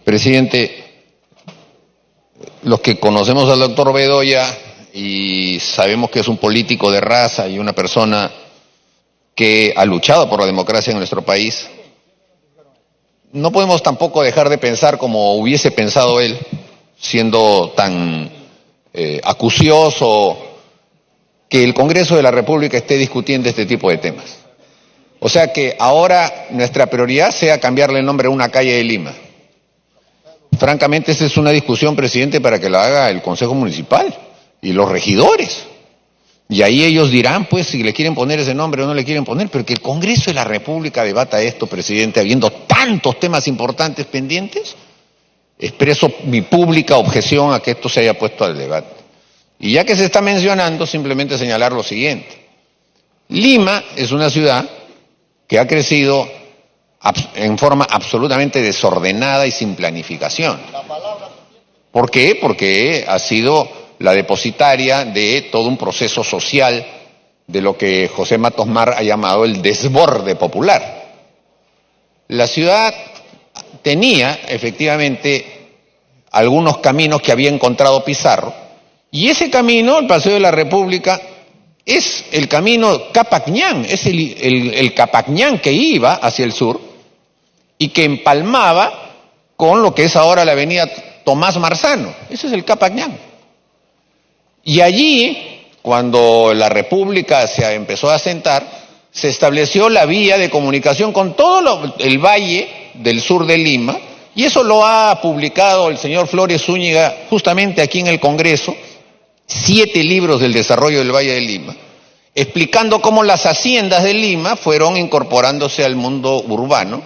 Presidente, los que conocemos al doctor Bedoya y sabemos que es un político de raza y una persona que ha luchado por la democracia en nuestro país, no podemos tampoco dejar de pensar como hubiese pensado él, siendo tan acucioso, que el Congreso de la República esté discutiendo este tipo de temas. O sea que ahora nuestra prioridad sea cambiarle el nombre a una calle de Lima. Francamente, esa es una discusión, presidente, para que la haga el Consejo Municipal y los regidores. Y ahí ellos dirán, pues, si le quieren poner ese nombre o no le quieren poner, pero que el Congreso de la República debata esto, presidente, habiendo tantos temas importantes pendientes, expreso mi pública objeción a que esto se haya puesto al debate. Y ya que se está mencionando, simplemente señalar lo siguiente. Lima es una ciudad que ha crecido en forma absolutamente desordenada y sin planificación. ¿Por qué? Porque ha sido la depositaria de todo un proceso social de lo que José Matos Mar ha llamado el desborde popular. La ciudad tenía efectivamente algunos caminos que había encontrado Pizarro, y ese camino, el Paseo de la República, es el camino Capacñán, es el Capacñán que iba hacia el sur y que empalmaba con lo que es ahora la avenida Tomás Marzano. Ese es el Capacñán. Y allí, cuando la República se empezó a asentar, se estableció la vía de comunicación con todo el valle del sur de Lima, y eso lo ha publicado el señor Flores Zúñiga justamente aquí en el Congreso, 7 libros del desarrollo del Valle de Lima, explicando cómo las haciendas de Lima fueron incorporándose al mundo urbano,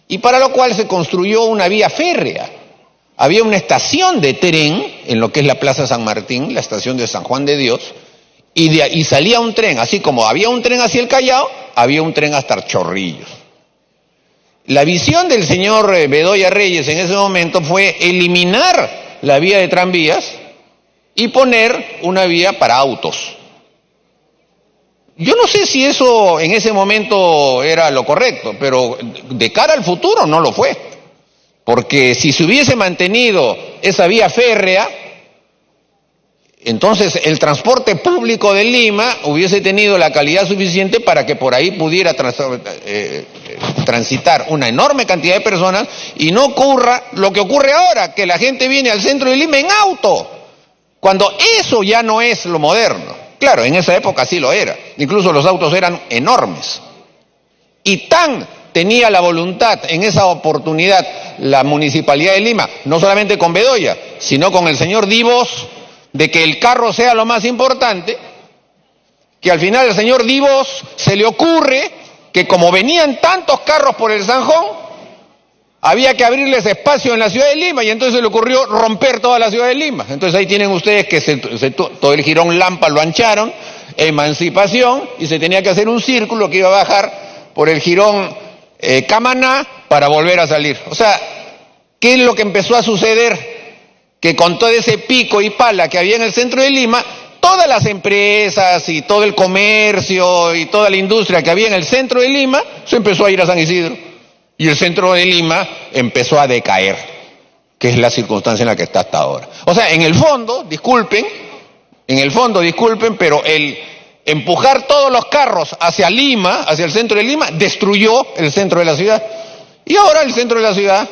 y para lo cual se construyó una vía férrea. Había una estación de tren en lo que es la Plaza San Martín, la estación de San Juan de Dios, y salía un tren, así como había un tren hacia el Callao, había un tren hasta Chorrillos. La visión del señor Bedoya Reyes en ese momento fue eliminar la vía de tranvías y poner una vía para autos. Yo no sé si eso en ese momento era lo correcto, pero de cara al futuro no lo fue. Porque si se hubiese mantenido esa vía férrea, entonces el transporte público de Lima hubiese tenido la calidad suficiente para que por ahí pudiera transitar una enorme cantidad de personas y no ocurra lo que ocurre ahora, que la gente viene al centro de Lima en auto, cuando eso ya no es lo moderno. Claro, en esa época sí lo era, incluso los autos eran enormes. Y tan tenía la voluntad en esa oportunidad la Municipalidad de Lima, no solamente con Bedoya, sino con el señor Divos, de que el carro sea lo más importante, que al final al señor Divos se le ocurre que como venían tantos carros por el Zanjón, había que abrirles espacio en la ciudad de Lima, y entonces se le ocurrió romper toda la ciudad de Lima. Entonces ahí tienen ustedes que todo el jirón Lampa lo ancharon, Emancipación, y se tenía que hacer un círculo que iba a bajar por el jirón Camaná para volver a salir. O sea, ¿qué es lo que empezó a suceder? Que con todo ese pico y pala que había en el centro de Lima, todas las empresas y todo el comercio y toda la industria que había en el centro de Lima se empezó a ir a San Isidro. Y el centro de Lima empezó a decaer, que es la circunstancia en la que está hasta ahora. O sea, en el fondo, disculpen, pero el empujar todos los carros hacia Lima, hacia el centro de Lima, destruyó el centro de la ciudad. Y ahora el centro de la ciudad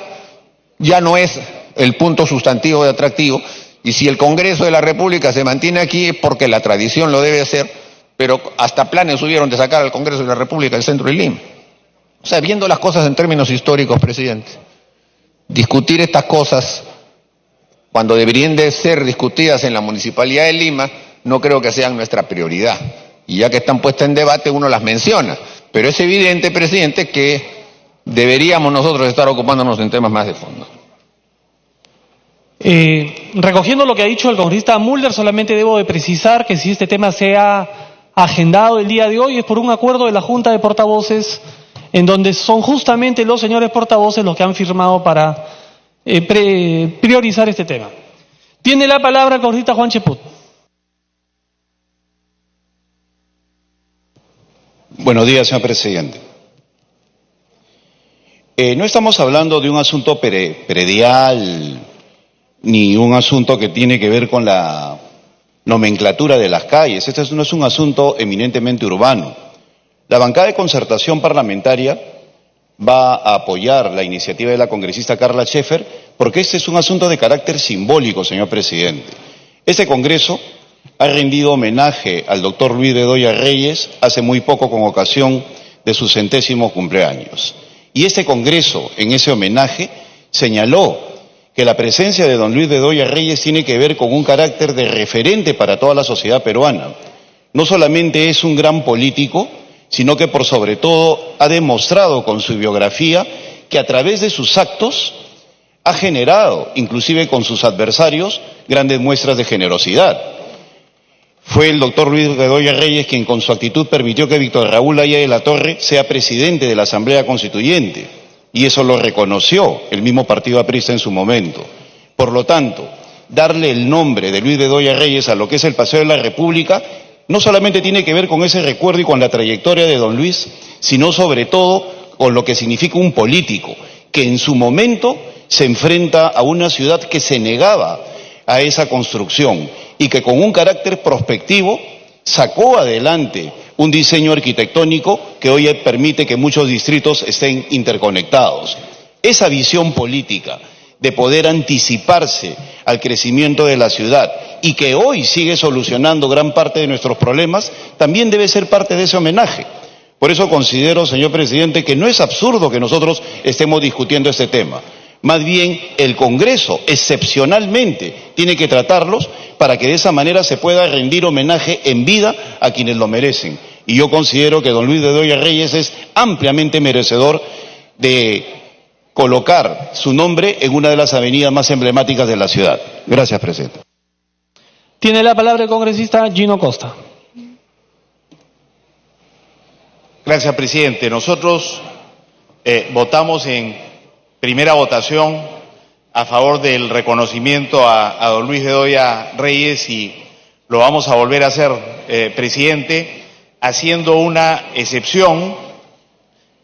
ya no es el punto sustantivo de atractivo, y si el Congreso de la República se mantiene aquí es porque la tradición lo debe hacer, pero hasta planes hubieron de sacar al Congreso de la República del centro de Lima. O sea, viendo las cosas en términos históricos, presidente, discutir estas cosas cuando deberían de ser discutidas en la Municipalidad de Lima, no creo que sean nuestra prioridad. Y ya que están puestas en debate, uno las menciona. Pero es evidente, presidente, que deberíamos nosotros estar ocupándonos en temas más de fondo. Recogiendo lo que ha dicho el congresista Mulder, solamente debo de precisar que si este tema se ha agendado el día de hoy es por un acuerdo de la Junta de Portavoces, en donde son justamente los señores portavoces los que han firmado para priorizar este tema. Tiene la palabra el congresista Juan Cheput. Buenos días, señor presidente. No estamos hablando de un asunto predial, ni un asunto que tiene que ver con la nomenclatura de las calles. Este no es un asunto eminentemente urbano. La bancada de concertación parlamentaria va a apoyar la iniciativa de la congresista Carla Scheffer porque este es un asunto de carácter simbólico, señor presidente. Este Congreso ha rendido homenaje al doctor Luis Bedoya Reyes hace muy poco con ocasión de su 100º cumpleaños. Y este Congreso, en ese homenaje, señaló que la presencia de don Luis Bedoya Reyes tiene que ver con un carácter de referente para toda la sociedad peruana. No solamente es un gran político, sino que por sobre todo ha demostrado con su biografía que a través de sus actos ha generado, inclusive con sus adversarios, grandes muestras de generosidad. Fue el doctor Luis Bedoya Reyes quien con su actitud permitió que Víctor Raúl Haya de la Torre sea presidente de la Asamblea Constituyente, y eso lo reconoció el mismo partido aprista en su momento. Por lo tanto, darle el nombre de Luis Bedoya Reyes a lo que es el Paseo de la República no solamente tiene que ver con ese recuerdo y con la trayectoria de don Luis, sino sobre todo con lo que significa un político que en su momento se enfrenta a una ciudad que se negaba a esa construcción y que con un carácter prospectivo sacó adelante un diseño arquitectónico que hoy permite que muchos distritos estén interconectados. Esa visión política de poder anticiparse al crecimiento de la ciudad y que hoy sigue solucionando gran parte de nuestros problemas, también debe ser parte de ese homenaje. Por eso considero, señor presidente, que no es absurdo que nosotros estemos discutiendo este tema. Más bien, el Congreso, excepcionalmente, tiene que tratarlos para que de esa manera se pueda rendir homenaje en vida a quienes lo merecen. Y yo considero que don Luis Bedoya Reyes es ampliamente merecedor de colocar su nombre en una de las avenidas más emblemáticas de la ciudad. Gracias, presidente. Tiene la palabra el congresista Gino Costa. Gracias, presidente. Nosotros votamos en primera votación a favor del reconocimiento a don Luis Bedoya Reyes y lo vamos a volver a hacer, presidente, haciendo una excepción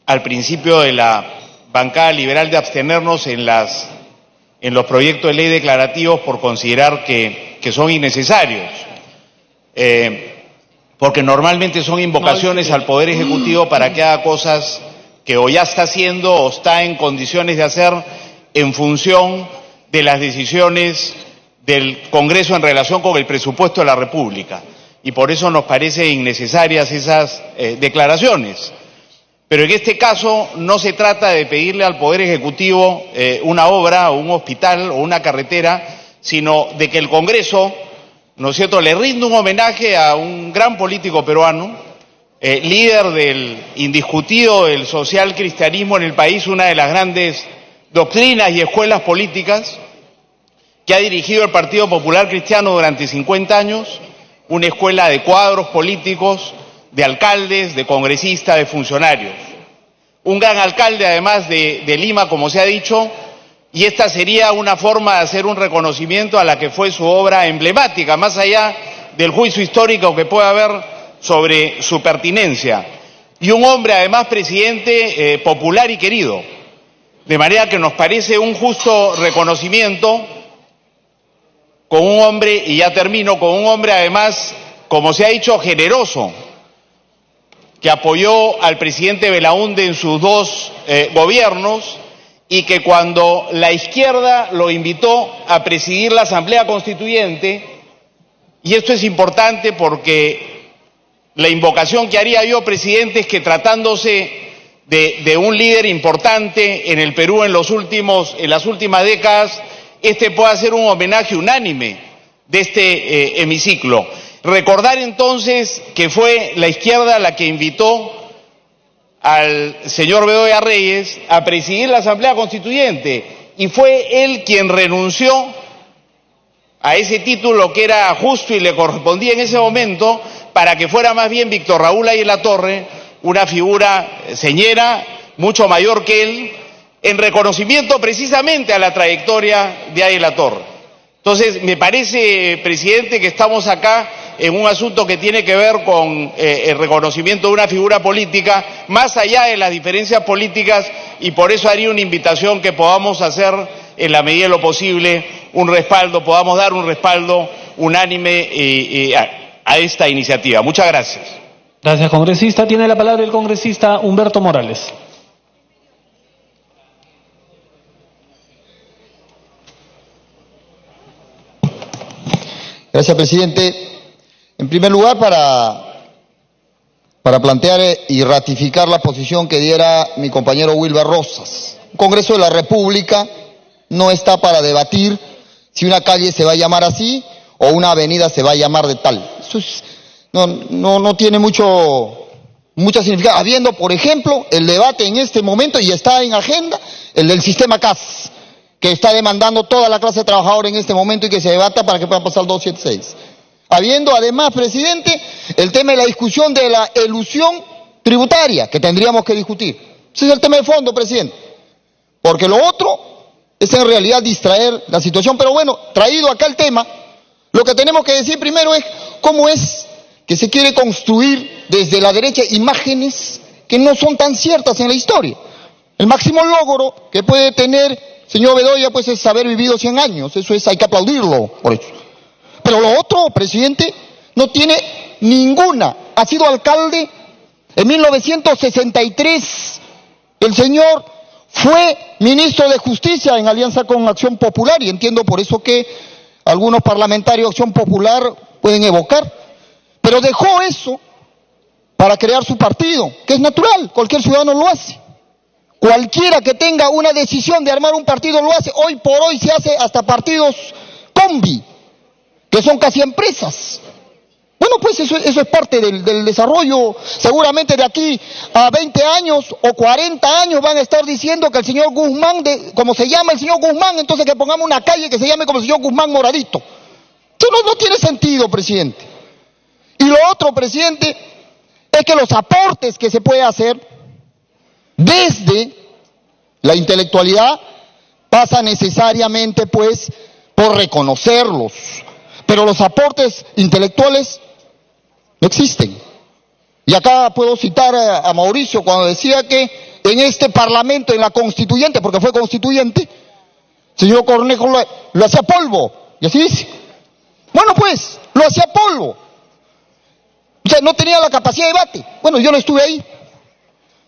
al principio de la bancada liberal de abstenernos en los proyectos de ley declarativos por considerar que son innecesarios, porque normalmente son invocaciones al Poder Ejecutivo para que haga cosas que o ya está haciendo o está en condiciones de hacer en función de las decisiones del Congreso en relación con el presupuesto de la República. Y por eso nos parecen innecesarias esas declaraciones. Pero en este caso no se trata de pedirle al Poder Ejecutivo una obra o un hospital o una carretera, sino de que el Congreso, ¿no es cierto?, le rinde un homenaje a un gran político peruano, líder del indiscutido del social cristianismo en el país, una de las grandes doctrinas y escuelas políticas, que ha dirigido el Partido Popular Cristiano durante 50 años, una escuela de cuadros políticos, de alcaldes, de congresistas, de funcionarios. Un gran alcalde, además de Lima, como se ha dicho, y esta sería una forma de hacer un reconocimiento a la que fue su obra emblemática, más allá del juicio histórico que pueda haber sobre su pertinencia. Y un hombre, además, presidente, popular y querido. De manera que nos parece un justo reconocimiento con un hombre, y ya termino, con un hombre además, como se ha dicho, generoso, que apoyó al presidente Belaúnde en sus dos gobiernos y que cuando la izquierda lo invitó a presidir la Asamblea Constituyente, y esto es importante porque la invocación que haría yo, presidente, es que tratándose de un líder importante en el Perú en las últimas décadas, pueda ser un homenaje unánime de este hemiciclo. Recordar entonces que fue la izquierda la que invitó al señor Bedoya Reyes a presidir la Asamblea Constituyente y fue él quien renunció a ese título que era justo y le correspondía en ese momento para que fuera más bien Víctor Raúl Haya de la Torre, una figura señera, mucho mayor que él, en reconocimiento precisamente a la trayectoria de Haya de la Torre. Entonces, me parece, presidente, que estamos acá en un asunto que tiene que ver con el reconocimiento de una figura política, más allá de las diferencias políticas, y por eso haría una invitación que podamos hacer, en la medida de lo posible, podamos dar un respaldo unánime a esta iniciativa. Muchas gracias. Gracias, congresista. Tiene la palabra el congresista Humberto Morales. Gracias, presidente. En primer lugar, para plantear y ratificar la posición que diera mi compañero Wilber Rosas. El Congreso de la República no está para debatir si una calle se va a llamar así o una avenida se va a llamar de tal. Eso no tiene mucha significado. Habiendo, por ejemplo, el debate en este momento, y está en agenda, el del sistema CAS, que está demandando toda la clase trabajadora en este momento y que se debata para que pueda pasar el 276. Habiendo además, presidente, el tema de la discusión de la elusión tributaria, que tendríamos que discutir. Ese es el tema de fondo, presidente. Porque lo otro es en realidad distraer la situación. Pero bueno, traído acá el tema, lo que tenemos que decir primero es cómo es que se quiere construir desde la derecha imágenes que no son tan ciertas en la historia. El máximo logro que puede tener señor Bedoya, pues, es haber vivido 100 años. Eso hay que aplaudirlo por eso. Pero lo otro, presidente, no tiene ninguna. Ha sido alcalde en 1963. El señor fue ministro de Justicia en alianza con Acción Popular, y entiendo por eso que algunos parlamentarios de Acción Popular pueden evocar. Pero dejó eso para crear su partido, que es natural, cualquier ciudadano lo hace. Cualquiera que tenga una decisión de armar un partido lo hace. Hoy por hoy se hace hasta partidos combi, que son casi empresas. Bueno, pues eso es parte del desarrollo. Seguramente de aquí a 20 años o 40 años van a estar diciendo que el señor Guzmán, como se llama el señor Guzmán, entonces que pongamos una calle que se llame como el señor Guzmán Moradito. Eso no tiene sentido, presidente. Y lo otro, presidente, es que los aportes que se puede hacer desde la intelectualidad pasa necesariamente, pues, por reconocerlos. Pero los aportes intelectuales no existen. Y acá puedo citar a Mauricio cuando decía que en este Parlamento, en la constituyente, porque fue constituyente, el señor Cornejo lo hacía polvo, y así dice. Bueno, pues, lo hacía polvo. O sea, no tenía la capacidad de debate. Bueno, yo no estuve ahí,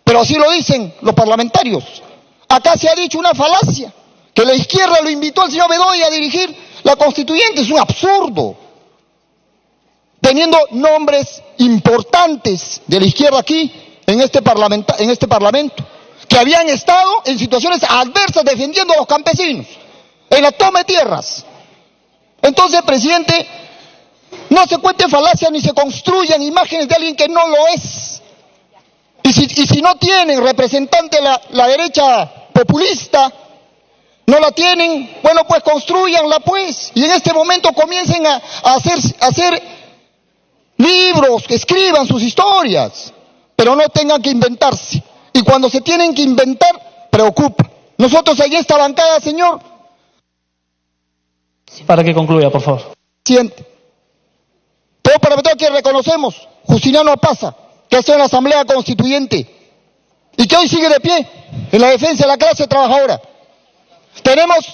pero así lo dicen los parlamentarios. Acá se ha dicho una falacia, que la izquierda lo invitó al señor Bedoya a dirigir la constituyente. Es un absurdo. Teniendo nombres importantes de la izquierda aquí, en este parlamento, que habían estado en situaciones adversas defendiendo a los campesinos, en la toma de tierras. Entonces, presidente, no se cuenten falacias ni se construyan imágenes de alguien que no lo es. Y si no tienen representante la derecha populista, no la tienen, bueno, pues construyanla, pues. Y en este momento comiencen a hacer libros, que escriban sus historias, pero no tengan que inventarse. Y cuando se tienen que inventar, preocupa. Nosotros en esta bancada, señor. Para que concluya, por favor. Presidente, todo parlamentario que reconocemos, Justiniano Pasa, que está en la Asamblea Constituyente y que hoy sigue de pie en la defensa de la clase trabajadora. Tenemos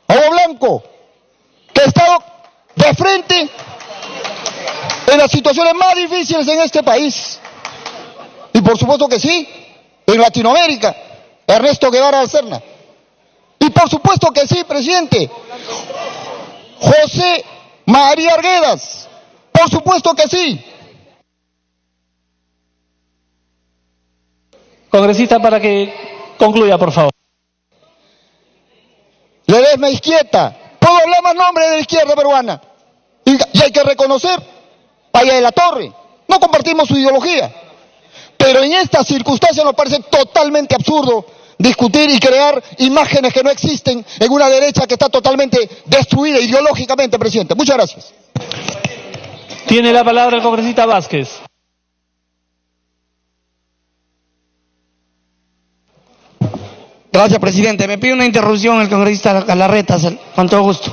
a Hugo Blanco, que ha estado de frente en las situaciones más difíciles en este país. Y por supuesto que sí, en Latinoamérica, Ernesto Guevara Alcerna. Y por supuesto que sí, presidente, José María Arguedas. Por supuesto que sí. Congresista, para que concluya, por favor. Ledesma Izquieta. Puedo hablar más nombre de la izquierda peruana. Y hay que reconocer, Paya de la Torre. No compartimos su ideología. Pero en estas circunstancias nos parece totalmente absurdo discutir y crear imágenes que no existen en una derecha que está totalmente destruida ideológicamente, presidente. Muchas gracias. Tiene la palabra el congresista Vázquez. Gracias, presidente. Me pide una interrupción el congresista Galarreta, con todo gusto.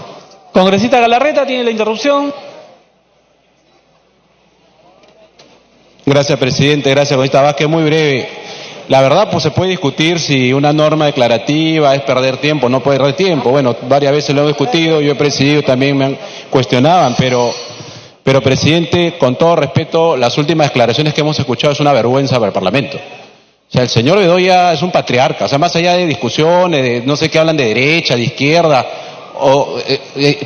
Congresista Galarreta tiene la interrupción. Gracias, presidente. Gracias, congresista Vázquez. Muy breve. La verdad, pues se puede discutir si una norma declarativa es perder tiempo, no perder tiempo. Bueno, varias veces lo hemos discutido, yo he presidido, también me cuestionaban, pero presidente, con todo respeto, las últimas declaraciones que hemos escuchado es una vergüenza para el Parlamento. O sea, el señor Bedoya es un patriarca, o sea, más allá de discusiones, de no sé qué hablan de derecha, de izquierda, o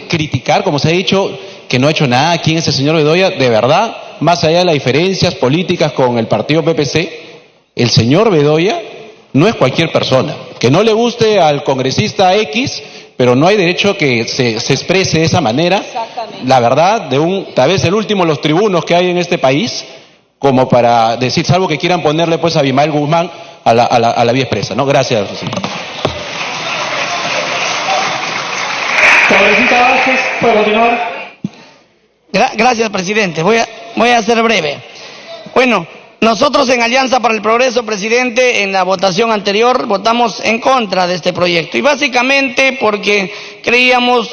criticar, como se ha dicho, que no ha hecho nada. ¿Quién es el señor Bedoya? De verdad, más allá de las diferencias políticas con el partido PPC, el señor Bedoya no es cualquier persona. Que no le guste al congresista X, pero no hay derecho que se exprese de esa manera. La verdad, tal vez el último de los tribunos que hay en este país, como para decir, salvo que quieran ponerle pues a Abimael Guzmán a la vía expresa, ¿no? Gracias. Congresista Vázquez, ¿puede continuar? Gracias, presidente. Voy a ser breve. Bueno, nosotros en Alianza para el Progreso, presidente, en la votación anterior votamos en contra de este proyecto. Y básicamente porque creíamos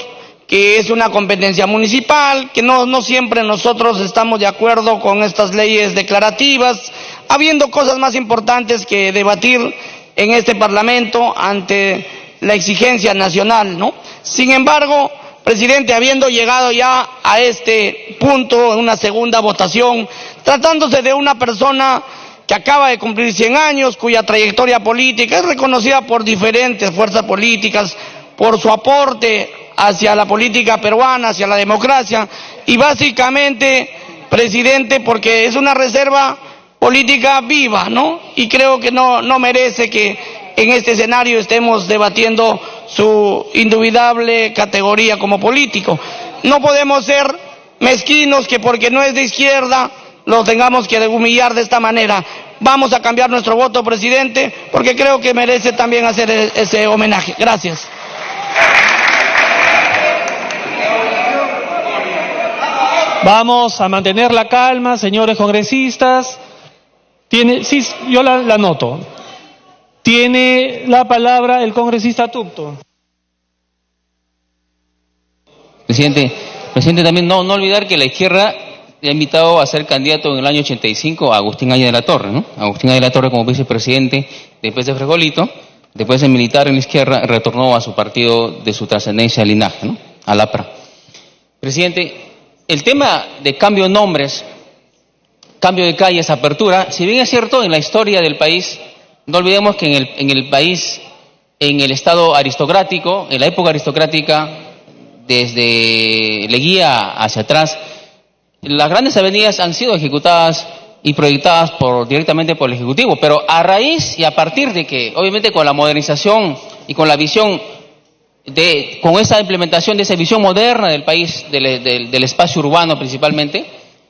que es una competencia municipal, que no siempre nosotros estamos de acuerdo con estas leyes declarativas, habiendo cosas más importantes que debatir en este Parlamento ante la exigencia nacional, ¿no? Sin embargo, presidente, habiendo llegado ya a este punto en una segunda votación, tratándose de una persona que acaba de cumplir 100 años, cuya trayectoria política es reconocida por diferentes fuerzas políticas, por su aporte hacia la política peruana, hacia la democracia, y básicamente, presidente, porque es una reserva política viva, ¿no? Y creo que no merece que en este escenario estemos debatiendo su indubitable categoría como político. No podemos ser mezquinos que porque no es de izquierda lo tengamos que humillar de esta manera. Vamos a cambiar nuestro voto, presidente, porque creo que merece también hacer ese homenaje. Gracias. Vamos a mantener la calma, señores congresistas. Sí, yo la anoto. Tiene la palabra el congresista Tupto. Presidente, también no olvidar que la izquierda le ha invitado a ser candidato en el año 85 a Agustín Aya de la Torre, ¿no? Agustín Aya de la Torre como vicepresidente después de Frijolito, después de militar en la izquierda, retornó a su partido de su trascendencia, linaje, ¿no? Al APRA. Presidente, el tema de cambio de nombres, cambio de calles, apertura, si bien es cierto en la historia del país, no olvidemos que en el país, en el estado aristocrático, en la época aristocrática, desde Leguía hacia atrás, las grandes avenidas han sido ejecutadas y proyectadas directamente por el Ejecutivo, pero a raíz y a partir de que, obviamente con la modernización y con la visión, con esa implementación de esa visión moderna del país, del espacio urbano principalmente,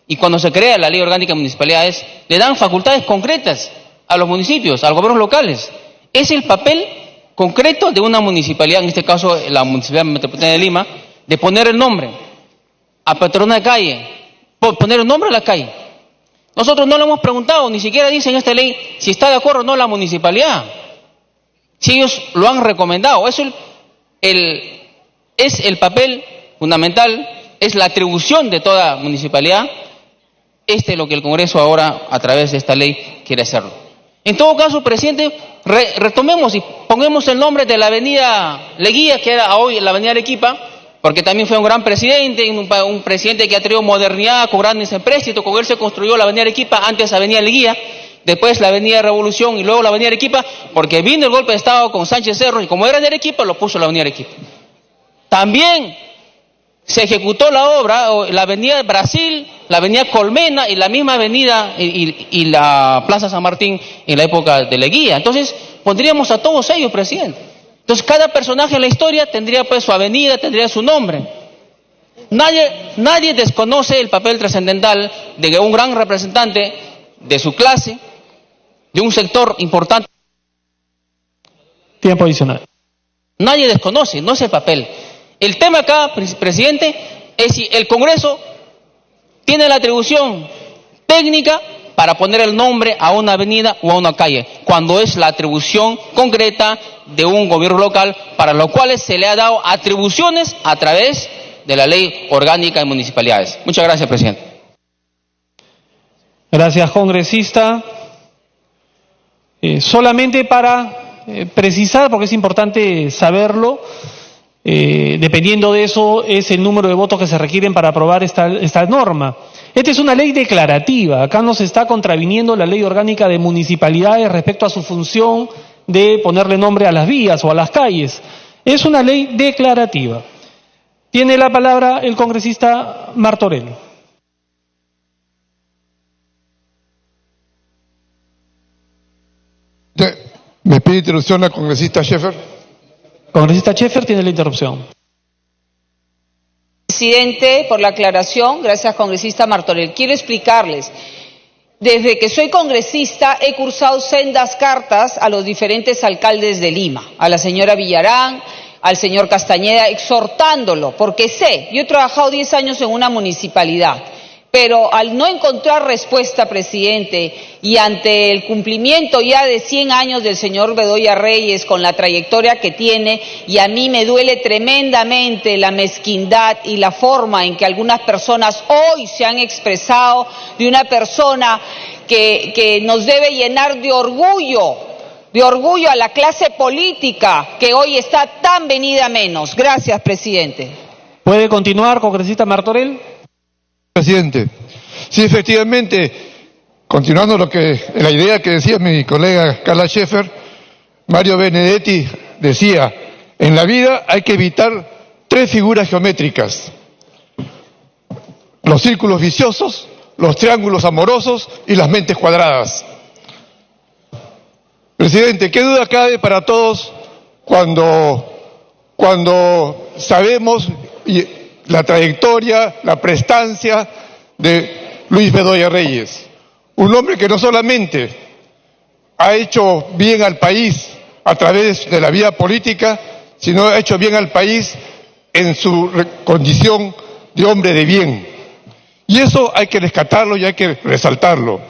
y cuando se crea la Ley Orgánica de Municipalidades, le dan facultades concretas a los municipios, a los gobiernos locales. Es el papel concreto de una municipalidad, en este caso la Municipalidad Metropolitana de Lima, de poner el nombre, apertura de calle, poner el nombre a la calle. Nosotros no le hemos preguntado, ni siquiera dice en esta ley si está de acuerdo o no la municipalidad. Si ellos lo han recomendado, eso es el papel fundamental, es la atribución de toda municipalidad. Es lo que el Congreso ahora, a través de esta ley, quiere hacerlo. En todo caso, presidente, retomemos y pongamos el nombre de la avenida Leguía, que era hoy la avenida Arequipa, porque también fue un gran presidente, un presidente que ha traído modernidad con grandes empréstitos. Con él se construyó la avenida Arequipa, antes avenida Leguía, después la avenida Revolución y luego la avenida Arequipa, porque vino el golpe de Estado con Sánchez Cerro y como era de Arequipa, lo puso la avenida Arequipa. También se ejecutó la obra, la avenida Brasil, la avenida Colmena y la misma avenida y la Plaza San Martín en la época de Leguía. Entonces, pondríamos a todos ellos, presidente. Entonces, cada personaje en la historia tendría pues su avenida, tendría su nombre. Nadie desconoce el papel trascendental de un gran representante de su clase, de un sector importante. Tiempo adicional. Nadie desconoce, no es el papel. El tema acá, presidente, es si el Congreso tiene la atribución técnica para poner el nombre a una avenida o a una calle, cuando es la atribución concreta de un gobierno local, para lo cual se le ha dado atribuciones a través de la Ley Orgánica de Municipalidades. Muchas gracias, presidente. Gracias, congresista. Solamente para precisar, porque es importante saberlo, dependiendo de eso es el número de votos que se requieren para aprobar esta norma. Esta es una ley declarativa. Acá no se está contraviniendo la Ley Orgánica de Municipalidades respecto a su función de ponerle nombre a las vías o a las calles. Es una ley declarativa. Tiene la palabra el congresista Martorell. ¿Me pide interrupción la congresista Schaeffer? Congresista Schaeffer tiene la interrupción. Presidente, por la aclaración. Gracias, congresista Martorell. Quiero explicarles. Desde que soy congresista he cursado sendas cartas a los diferentes alcaldes de Lima, a la señora Villarán, al señor Castañeda, exhortándolo, porque yo he trabajado 10 años en una municipalidad, pero al no encontrar respuesta, presidente, y ante el cumplimiento ya de 100 años del señor Bedoya Reyes con la trayectoria que tiene, y a mí me duele tremendamente la mezquindad y la forma en que algunas personas hoy se han expresado de una persona que nos debe llenar de orgullo a la clase política que hoy está tan venida menos. Gracias, presidente. ¿Puede continuar, congresista Martorell? Presidente, sí, efectivamente, continuando la idea que decía mi colega Carla Schaeffer, Mario Benedetti decía, en la vida hay que evitar 3 figuras geométricas: los círculos viciosos, los triángulos amorosos y las mentes cuadradas. Presidente, ¿qué duda cabe para todos cuando sabemos la trayectoria, la prestancia de Luis Bedoya Reyes? Un hombre que no solamente ha hecho bien al país a través de la vida política, sino ha hecho bien al país en su condición de hombre de bien. Y eso hay que rescatarlo y hay que resaltarlo.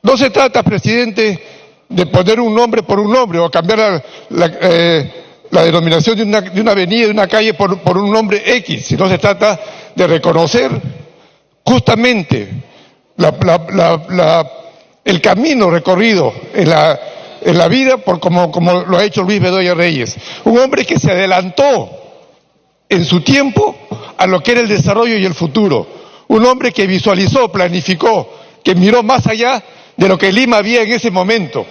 No se trata, presidente, de poner un nombre por un nombre o cambiar la denominación de una avenida, de una calle por un nombre X, sino se trata de reconocer justamente el camino recorrido en la vida como lo ha hecho Luis Bedoya Reyes. Un hombre que se adelantó en su tiempo a lo que era el desarrollo y el futuro. Un hombre que visualizó, planificó, que miró más allá de lo que Lima había en ese momento.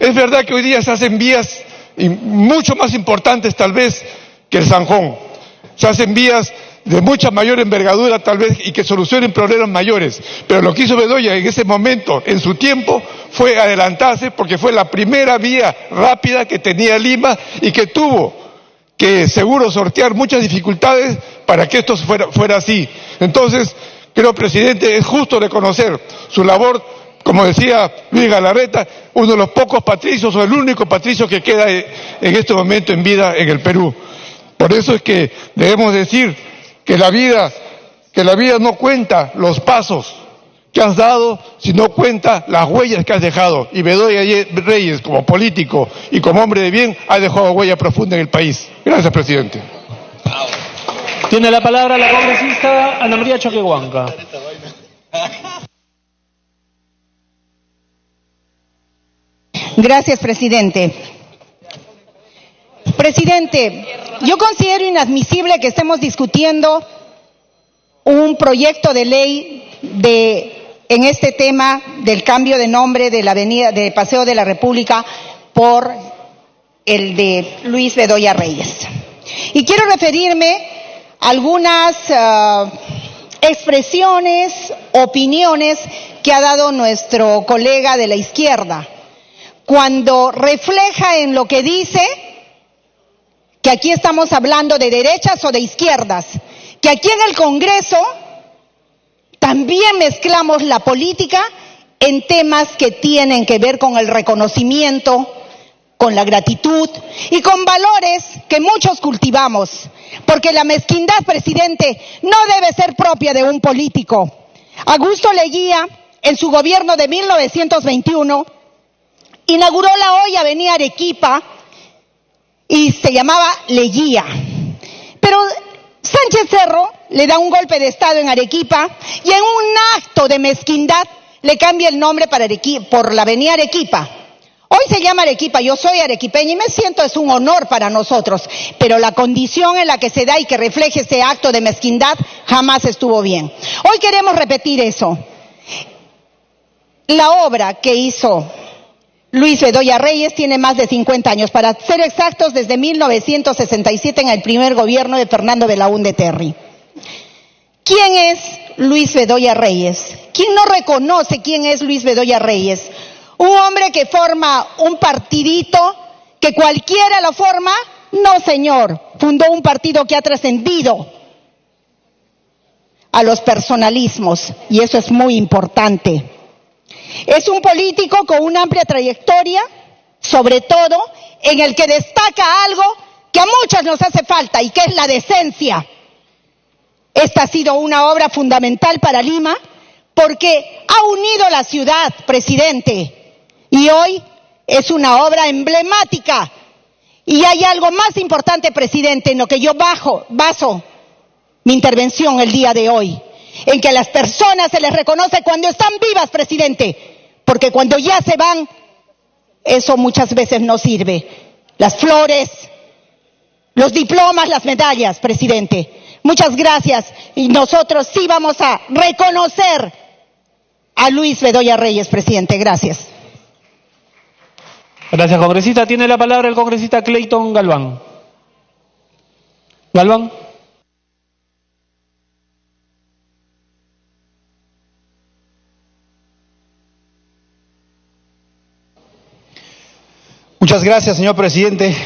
Es verdad que hoy día se hacen vías mucho más importantes tal vez que el Zanjón. Se hacen vías de mucha mayor envergadura tal vez y que solucionen problemas mayores. Pero lo que hizo Bedoya en ese momento, en su tiempo, fue adelantarse porque fue la primera vía rápida que tenía Lima y que tuvo que seguro sortear muchas dificultades para que esto fuera así. Entonces, creo, presidente, es justo reconocer su labor. Como decía Luis Galarreta, uno de los pocos patricios o el único patricio que queda en este momento en vida en el Perú. Por eso es que debemos decir que la vida no cuenta los pasos que has dado, sino cuenta las huellas que has dejado. Y Bedoya Reyes, como político y como hombre de bien, ha dejado huella profunda en el país. Gracias, presidente. Tiene la palabra la congresista Ana María Choquehuanca. Gracias, presidente. Presidente, yo considero inadmisible que estemos discutiendo un proyecto de ley en este tema del cambio de nombre de la avenida de Paseo de la República por el de Luis Bedoya Reyes. Y quiero referirme a algunas expresiones, opiniones que ha dado nuestro colega de la izquierda, cuando refleja en lo que dice que aquí estamos hablando de derechas o de izquierdas, que aquí en el Congreso también mezclamos la política en temas que tienen que ver con el reconocimiento, con la gratitud y con valores que muchos cultivamos, porque la mezquindad, presidente, no debe ser propia de un político. Augusto Leguía, en su gobierno de 1921, inauguró la hoy Avenida Arequipa y se llamaba Leguía. Pero sale Sánchez Cerro le da un golpe de Estado en Arequipa y en un acto de mezquindad le cambia el nombre por la avenida Arequipa. Hoy se llama Arequipa, yo soy arequipeña y me siento, es un honor para nosotros, pero la condición en la que se da y que refleje ese acto de mezquindad jamás estuvo bien. Hoy queremos repetir eso. La obra que hizo Luis Bedoya Reyes tiene más de 50 años, para ser exactos, desde 1967 en el primer gobierno de Fernando Belaúnde Terry. ¿Quién es Luis Bedoya Reyes? ¿Quién no reconoce quién es Luis Bedoya Reyes? Un hombre que forma un partidito, que cualquiera lo forma. No, señor, fundó un partido que ha trascendido a los personalismos, y eso es muy importante. Es un político con una amplia trayectoria, sobre todo en el que destaca algo que a muchos nos hace falta y que es la decencia. Esta ha sido una obra fundamental para Lima porque ha unido la ciudad, presidente, y hoy es una obra emblemática. Y hay algo más importante, presidente, en lo que yo baso mi intervención el día de hoy, en que a las personas se les reconoce cuando están vivas, presidente, porque cuando ya se van, eso muchas veces no sirve. Las flores, los diplomas, las medallas, presidente. Muchas gracias, y nosotros sí vamos a reconocer a Luis Bedoya Reyes, presidente. Gracias. Gracias, congresista. Tiene la palabra el congresista Clayton Galván. Galván. Muchas gracias, señor presidente.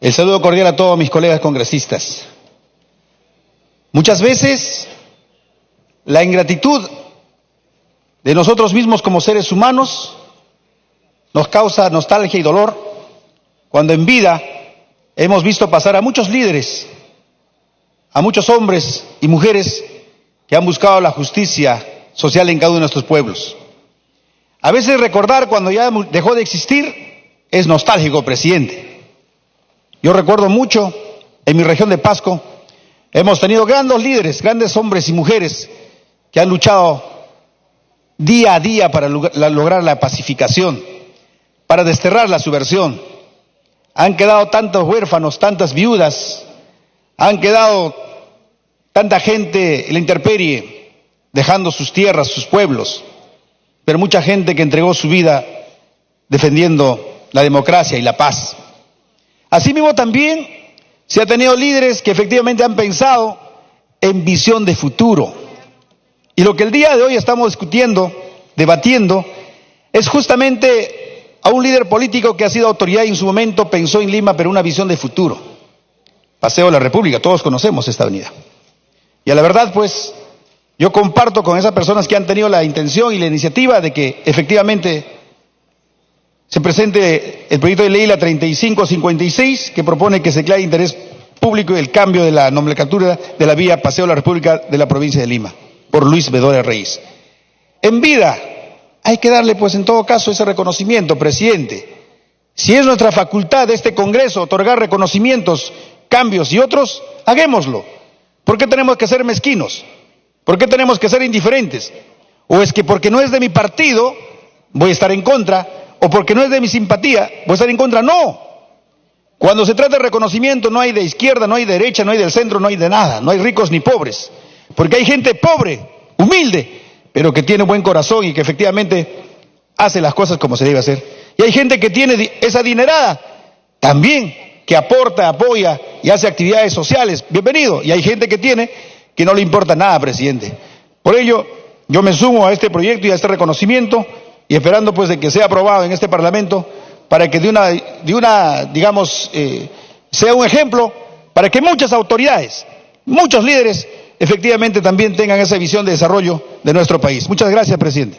El saludo cordial a todos mis colegas congresistas. Muchas veces la ingratitud de nosotros mismos como seres humanos nos causa nostalgia y dolor cuando en vida hemos visto pasar a muchos líderes, a muchos hombres y mujeres que han buscado la justicia social en cada uno de nuestros pueblos. A veces recordar cuando ya dejó de existir es nostálgico, presidente. Yo recuerdo mucho, en mi región de Pasco, hemos tenido grandes líderes, grandes hombres y mujeres que han luchado día a día para lograr la pacificación, para desterrar la subversión. Han quedado tantos huérfanos, tantas viudas, han quedado tanta gente en la intemperie, dejando sus tierras, sus pueblos, pero mucha gente que entregó su vida defendiendo la democracia y la paz. Asimismo también se ha tenido líderes que efectivamente han pensado en visión de futuro. Y lo que el día de hoy estamos discutiendo, debatiendo, es justamente a un líder político que ha sido autoridad y en su momento pensó en Lima, pero una visión de futuro. Paseo de la República, todos conocemos esta avenida. Y a la verdad, pues, yo comparto con esas personas que han tenido la intención y la iniciativa de que efectivamente se presente el proyecto de ley la 3556, que propone que se declare de interés público el cambio de la nomenclatura de la vía Paseo de la República de la provincia de Lima, por Luis Bedoya Reyes. En vida hay que darle, pues, en todo caso, ese reconocimiento, presidente. Si es nuestra facultad de este Congreso otorgar reconocimientos, cambios y otros, hagámoslo. ¿Por qué tenemos que ser mezquinos? ¿Por qué tenemos que ser indiferentes? ¿O es que porque no es de mi partido voy a estar en contra? ¿O porque no es de mi simpatía voy a estar en contra? No. Cuando se trata de reconocimiento no hay de izquierda, no hay de derecha, no hay del centro, no hay de nada. No hay ricos ni pobres. Porque hay gente pobre, humilde, pero que tiene buen corazón y que efectivamente hace las cosas como se debe hacer. Y hay gente que tiene esa adinerada también, que aporta, apoya y hace actividades sociales. Bienvenido. Y hay gente que tiene que no le importa nada, presidente. Por ello, yo me sumo a este proyecto y a este reconocimiento y esperando, pues, de que sea aprobado en este Parlamento para que digamos, sea un ejemplo para que muchas autoridades, muchos líderes, efectivamente también tengan esa visión de desarrollo de nuestro país. Muchas gracias, presidente.